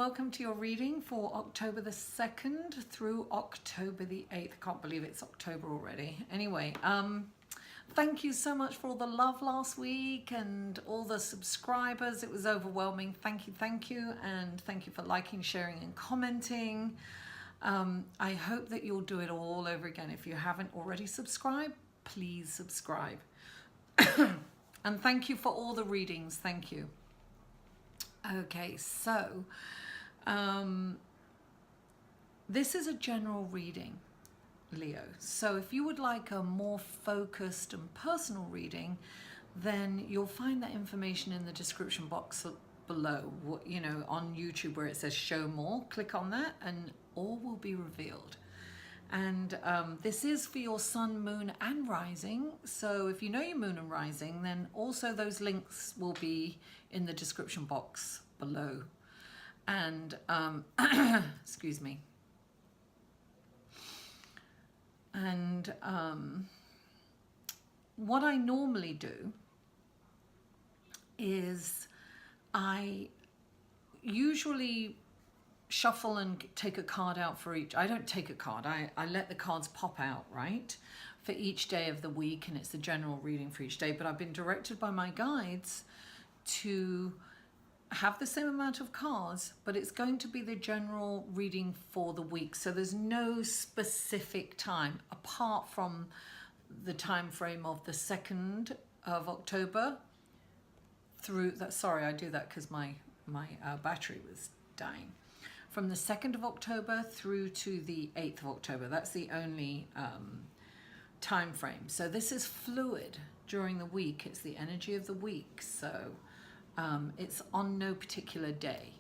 welcome to your reading for October the 2nd through October the 8th. I can't believe it's October already. Anyway, thank you so much for all the love last week and all the subscribers. It was overwhelming. Thank you, and thank you for liking, sharing, and commenting. I hope that you'll do it all over again. If you haven't already subscribed, please subscribe. And thank you for all the readings. Thank you. Okay, so this is a general reading, Leo. So if you would like a more focused and personal reading, then you'll find that information in the description box below, you know, on YouTube where it says show more. Click on that and all will be revealed. And this is for your sun, moon, and rising. So if you know your moon and rising, then also those links will be in the description box below. And excuse me. And what I normally do is I usually shuffle and take a card out for each. I don't take a card. I let the cards pop out, right, for each day of the week, and it's the general reading for each day. But I've been directed by my guides to have the same amount of cards, but it's going to be the general reading for the week. So there's no specific time apart from the time frame of the 2nd of October through that. Sorry, I do that because my battery was dying. From the 2nd of October through to the 8th of October. That's the only time frame. So this is fluid during the week. It's the energy of the week. So it's on no particular day.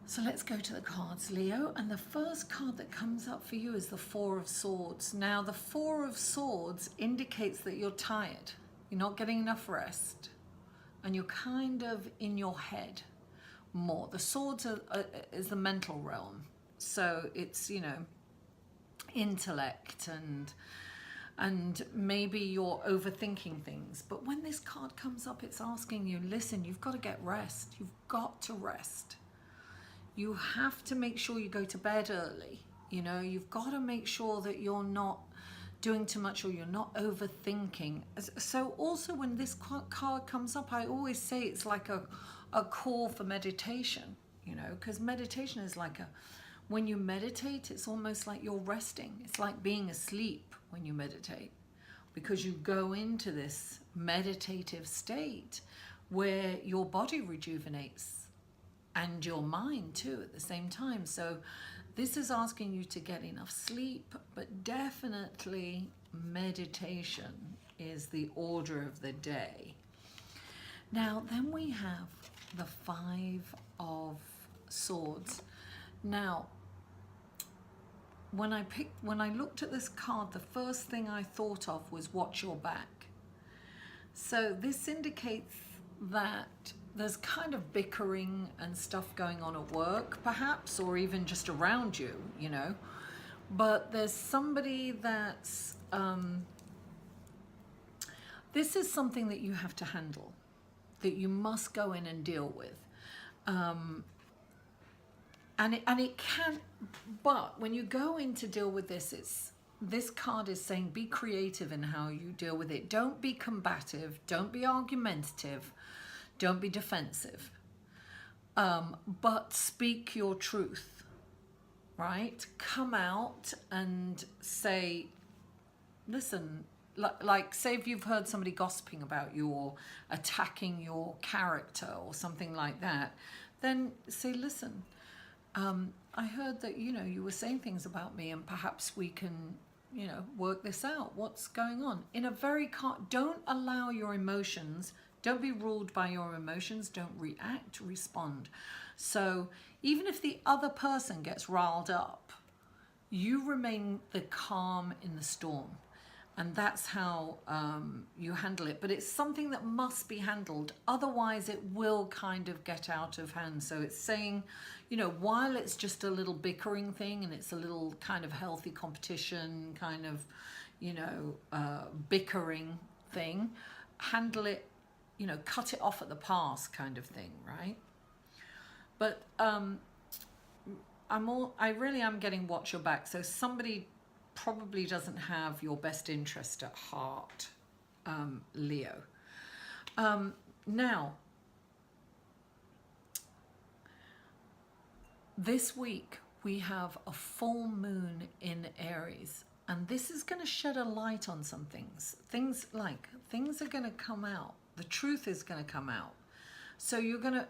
So let's go to the cards, Leo. And the first card that comes up for you is the Four of Swords. Now, the Four of Swords indicates that you're tired. You're not getting enough rest. And you're kind of in your head more. The swords is the mental realm, so it's, you know, intellect and maybe you're overthinking things. But when this card comes up, it's asking you, listen, you've got to get rest. You've got to rest. You have to make sure you go to bed early. You know, you've got to make sure that you're not doing too much or you're not overthinking. So also when this card comes up, I always say it's like a call for meditation, you know, because meditation is like when you meditate, it's almost like you're resting. It's like being asleep when you meditate, because you go into this meditative state where your body rejuvenates and your mind too at the same time. So this is asking you to get enough sleep, but definitely meditation is the order of the day. Now, then we have the Five of Swords. Now, when I looked at this card, the first thing I thought of was watch your back. So this indicates that there's kind of bickering and stuff going on at work, perhaps, or even just around you, you know. But there's somebody that's, this is something that you have to handle, that you must go in and deal with. And it can, but when you go in to deal with this, this card is saying be creative in how you deal with it. Don't be combative, don't be argumentative, don't be defensive, but speak your truth, right? Come out and say, listen, like say if you've heard somebody gossiping about you or attacking your character or something like that, then say, listen, I heard that, you know, you were saying things about me and perhaps we can, you know, work this out. What's going on? In a very calm, don't allow your emotions, don't be ruled by your emotions, don't react, respond. So even if the other person gets riled up, you remain the calm in the storm. And that's how you handle it. But it's something that must be handled. Otherwise, it will kind of get out of hand. So it's saying, you know, while it's just a little bickering thing and it's a little kind of healthy competition, kind of, you know, bickering thing, handle it, you know, cut it off at the pass kind of thing, right? But I really am getting watch your back. So somebody probably doesn't have your best interest at heart, Leo. Now, this week we have a full moon in Aries, and this is going to shed a light on some things. Things are going to come out. The truth is going to come out. So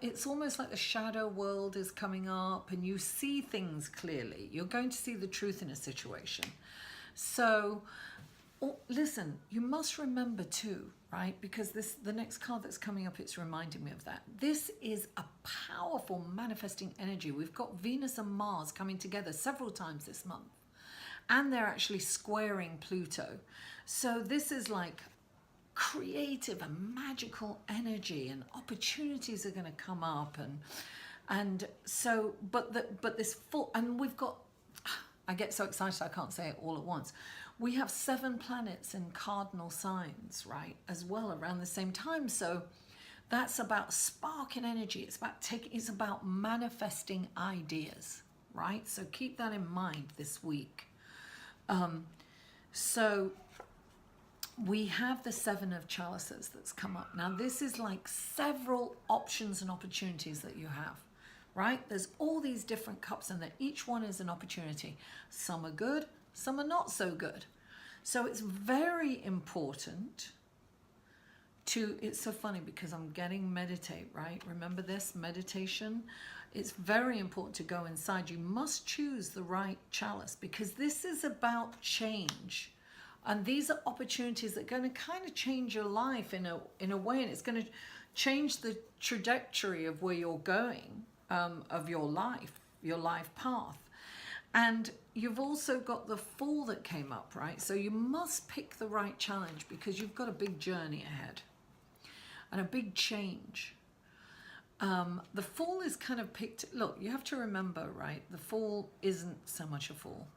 it's almost like the shadow world is coming up and you see things clearly. You're going to see the truth in a situation. So listen, you must remember too, right? Because the next card that's coming up, it's reminding me of that. This is a powerful manifesting energy. We've got Venus and Mars coming together several times this month, and they're actually squaring Pluto. So this is like creative and magical energy, and opportunities are going to come up, and so but this full, and we've got, I get so excited I can't say it all at once. We have 7 planets in cardinal signs, right, as well around the same time. So that's about sparking energy. It's about manifesting ideas, right? So keep that in mind this week. So we have the 7 of chalices that's come up. Now this is like several options and opportunities that you have, right? There's all these different cups, and that each one is an opportunity. Some are good, some are not so good. So it's very important to, it's so funny because I'm getting meditate, right? Remember this, meditation. It's very important to go inside. You must choose the right chalice, because this is about change. And these are opportunities that are going to kind of change your life in a way, and it's going to change the trajectory of where you're going, of your life path. And you've also got the Fool that came up, right? So you must pick the right challenge, because you've got a big journey ahead and a big change. The Fool is kind of picked, look, you have to remember, right? The Fool isn't so much a fool.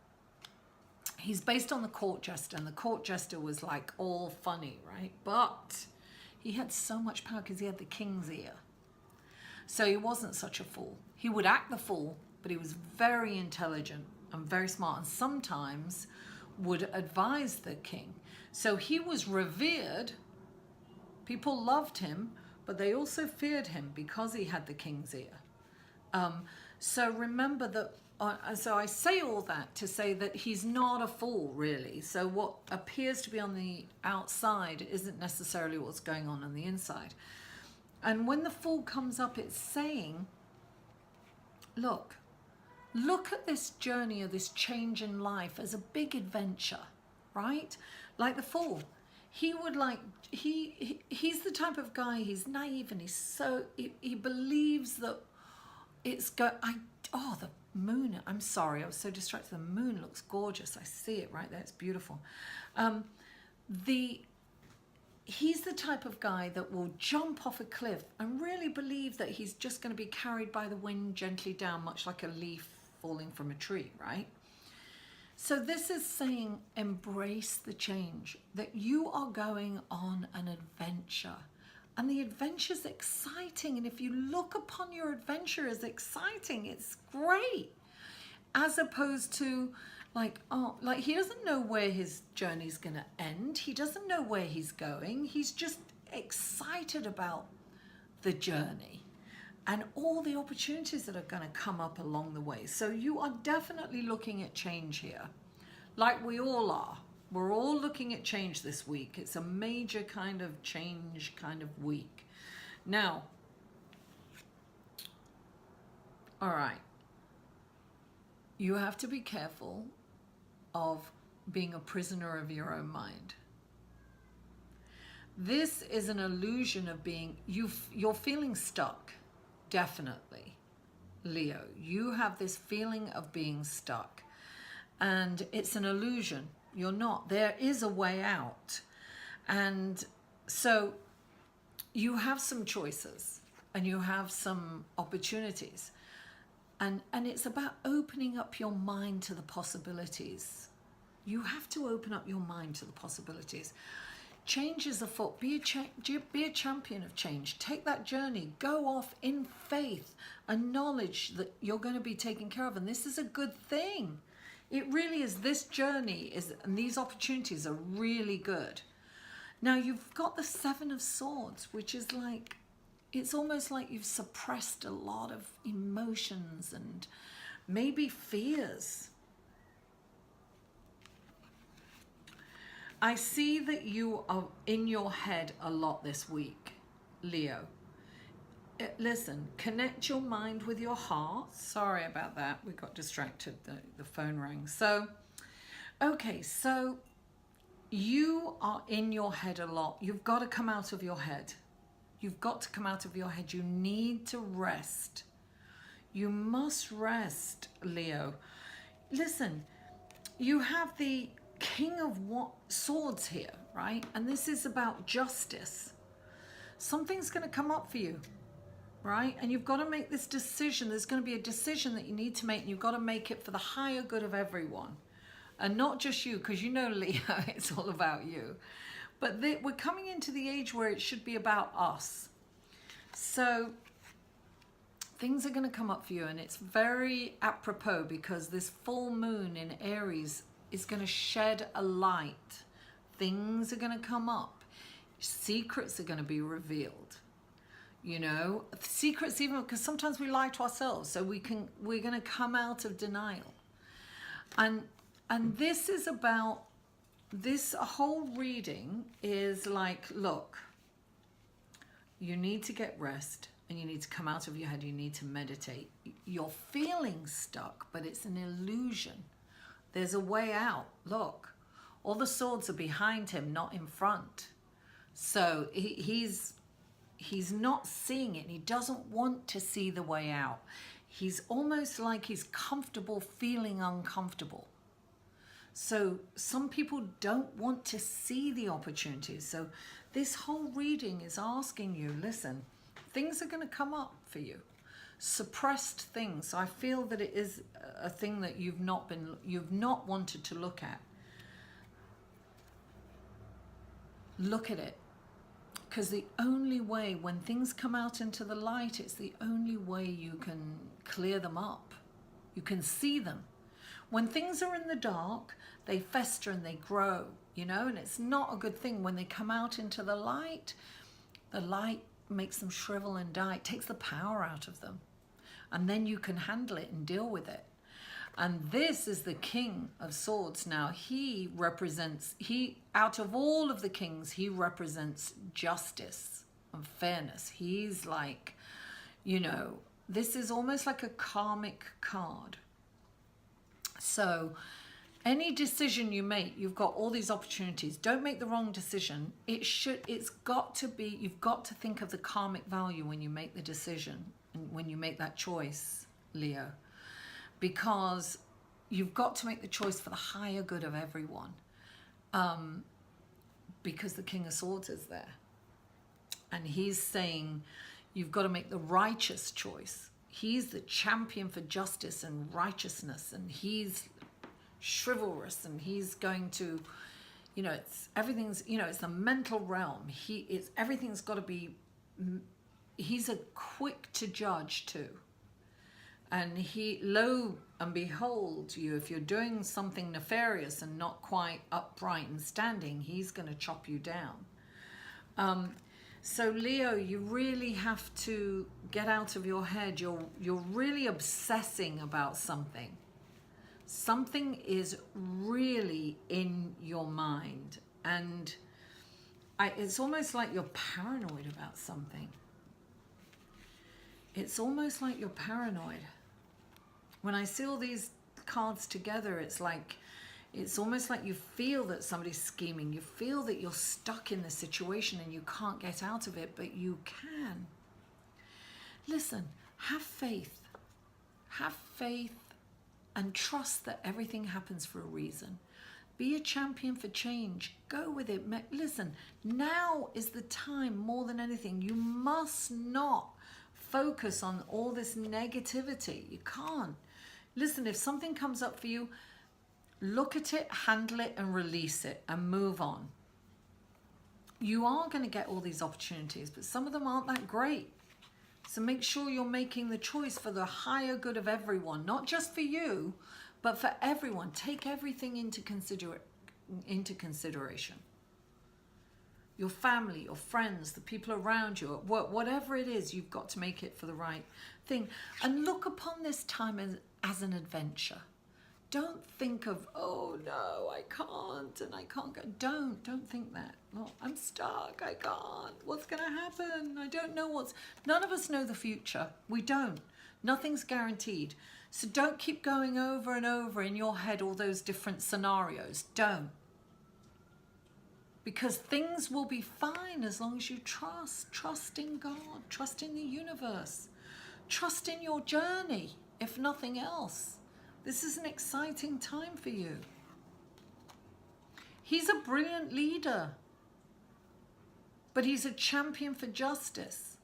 He's based on the court jester, and the court jester was like all funny, right? But he had so much power because he had the king's ear. So he wasn't such a fool. He would act the fool, but he was very intelligent and very smart, and sometimes would advise the king. So he was revered. People loved him, but they also feared him because he had the king's ear. So remember that. So I say all that to say that he's not a fool, really. So what appears to be on the outside isn't necessarily what's going on the inside. And when the Fool comes up, it's saying, look at this journey or this change in life as a big adventure, right? Like the Fool. He's the type of guy, he's naive, and he believes that the moon, I'm sorry, I was so distracted. The moon looks gorgeous. I see it right there. It's beautiful. He's the type of guy that will jump off a cliff and really believe that he's just going to be carried by the wind gently down, much like a leaf falling from a tree, right? So this is saying embrace the change, that you are going on an adventure. And the adventure's exciting. And if you look upon your adventure as exciting, it's great. As opposed to like he doesn't know where his journey's going to end. He doesn't know where he's going. He's just excited about the journey and all the opportunities that are going to come up along the way. So you are definitely looking at change here, like we all are. We're all looking at change this week. It's a major kind of change kind of week. Now, all right, you have to be careful of being a prisoner of your own mind. This is an illusion of being, you're feeling stuck, definitely, Leo. You have this feeling of being stuck, and it's an illusion. You're not. There is a way out. And so you have some choices and you have some opportunities. And it's about opening up your mind to the possibilities. You have to open up your mind to the possibilities. Change is afoot. Be a champion of change. Take that journey. Go off in faith. Acknowledge that you're going to be taken care of. And this is a good thing. It really is. This journey and these opportunities are really good. Now you've got the Seven of Swords, which is like, it's almost like you've suppressed a lot of emotions and maybe fears. I see that you are in your head a lot this week, Leo. Listen, connect your mind with your heart. Sorry about that. We got distracted. The phone rang. So, okay, so you are in your head a lot. You've got to come out of your head. You've got to come out of your head. You need to rest. You must rest, Leo. Listen, you have the King of Swords here, right? And this is about justice. Something's going to come up for you, right? And you've got to make this decision. There's going to be a decision that you need to make, and you've got to make it for the higher good of everyone. And not just you, because you know, Leo, it's all about you. But we're coming into the age where it should be about us. So things are going to come up for you, and it's very apropos because this full moon in Aries is going to shed a light. Things are going to come up. Secrets are going to be revealed. You know, secrets, even because sometimes we lie to ourselves, so we're going to come out of denial. And this is about, this whole reading is like, look, you need to get rest and you need to come out of your head. You need to meditate. You're feeling stuck, but it's an illusion. There's a way out. Look, all the swords are behind him, not in front. So he's not seeing it, and he doesn't want to see the way out. He's almost like he's comfortable feeling uncomfortable. So some people don't want to see the opportunities. So this whole reading is asking you, listen, things are going to come up for you. Suppressed things. So I feel that it is a thing that you've not wanted to look at. Look at it. Because the only way, when things come out into the light, it's the only way you can clear them up. You can see them. When things are in the dark, they fester and they grow, you know, and it's not a good thing. When they come out into the light makes them shrivel and die. It takes the power out of them. And then you can handle it and deal with it. And this is the King of Swords. Now, out of all of the kings, he represents justice and fairness. He's like, you know, this is almost like a karmic card. So any decision you make, you've got all these opportunities. Don't make the wrong decision. You've got to think of the karmic value when you make the decision and when you make that choice, Leo. Because you've got to make the choice for the higher good of everyone. Because the King of Swords is there. And he's saying you've got to make the righteous choice. He's the champion for justice and righteousness, and he's chivalrous, and he's going to, you know, it's the mental realm. Everything's got to be, he's a quick to judge too. And lo and behold, if you're doing something nefarious and not quite upright and standing, he's going to chop you down. So Leo, you really have to get out of your head. You're really obsessing about something. Something is really in your mind. And it's almost like you're paranoid about something. It's almost like you're paranoid. When I see all these cards together, it's almost like you feel that somebody's scheming. You feel that you're stuck in the situation and you can't get out of it, but you can. Listen, have faith. Have faith and trust that everything happens for a reason. Be a champion for change. Go with it. Listen, now is the time more than anything. You must not focus on all this negativity. You can't. Listen, if something comes up for you, look at it, handle it, and release it, and move on. you are going to get all these opportunities, but some of them aren't that great. So make sure you're making the choice for the higher good of everyone, not just for you, but for everyone. Take everything into consideration. Your family, your friends, the people around you, whatever it is, you've got to make it for the right thing. And look upon this time as an adventure. Don't think of, oh no, I can't and I can't go. Don't think that. Well, I'm stuck, I can't. What's gonna happen? I don't know none of us know the future. We don't. Nothing's guaranteed. So don't keep going over and over in your head all those different scenarios. Don't. Because things will be fine as long as you trust in God, trust in the universe, trust in your journey, if nothing else. This is an exciting time for you. He's a brilliant leader, but he's a champion for justice,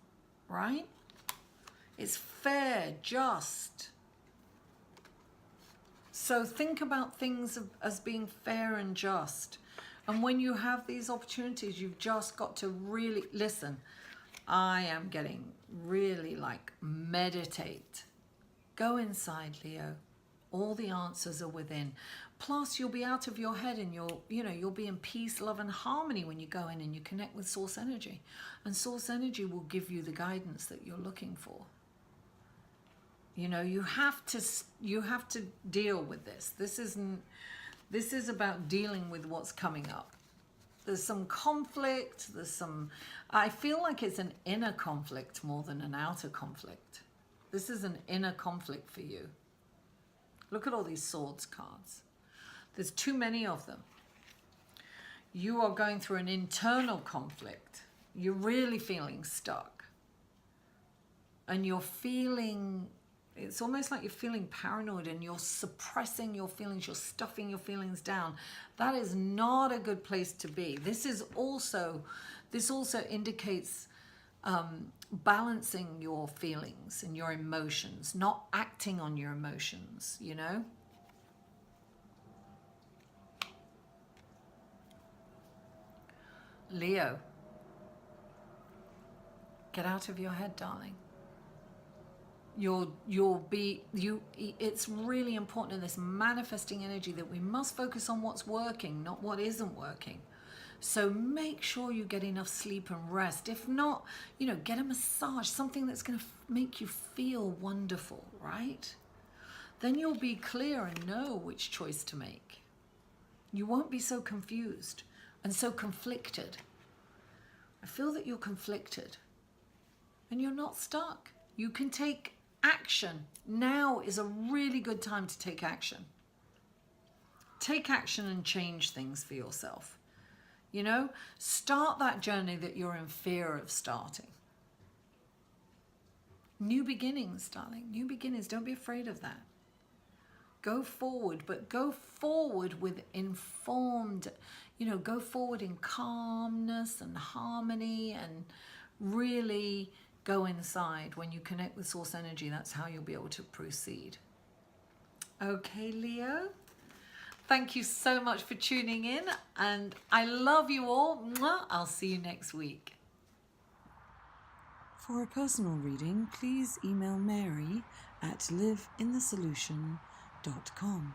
right? It's fair, just. So think about things as being fair and just. And when you have these opportunities, you've just got to really listen. I am getting really like meditate. Go inside, Leo. All the answers are within. Plus, you'll be out of your head and you'll be in peace, love, and harmony when you go in and you connect with source energy. And source energy will give you the guidance that you're looking for. You know, you have to deal with this. This is about dealing with what's coming up. There's some conflict, I feel like it's an inner conflict more than an outer conflict. This is an inner conflict for you. Look at all these swords cards. There's too many of them. You are going through an internal conflict. You're really feeling stuck. And you're feeling, it's almost like you're feeling paranoid and you're suppressing your feelings, you're stuffing your feelings down. That is not a good place to be. This also indicates balancing your feelings and your emotions, not acting on your emotions, you know? Leo, get out of your head, darling. It's really important in this manifesting energy that we must focus on what's working, not what isn't working. So make sure you get enough sleep and rest. If not, get a massage, something that's going to make you feel wonderful, right? Then you'll be clear and know which choice to make. You won't be so confused and so conflicted. I feel that you're conflicted and you're not stuck. You can take action. Now is a really good time to take action. Take action and change things for yourself. Start that journey that you're in fear of starting. New beginnings, darling. New beginnings. Don't be afraid of that. Go forward, but go forward with informed, go forward in calmness and harmony, and really go inside. When you connect with source energy, that's how you'll be able to proceed. Okay, Leo? Thank you so much for tuning in, and I love you all. Mwah. I'll see you next week. For a personal reading, please email Mary at liveinthesolution.com.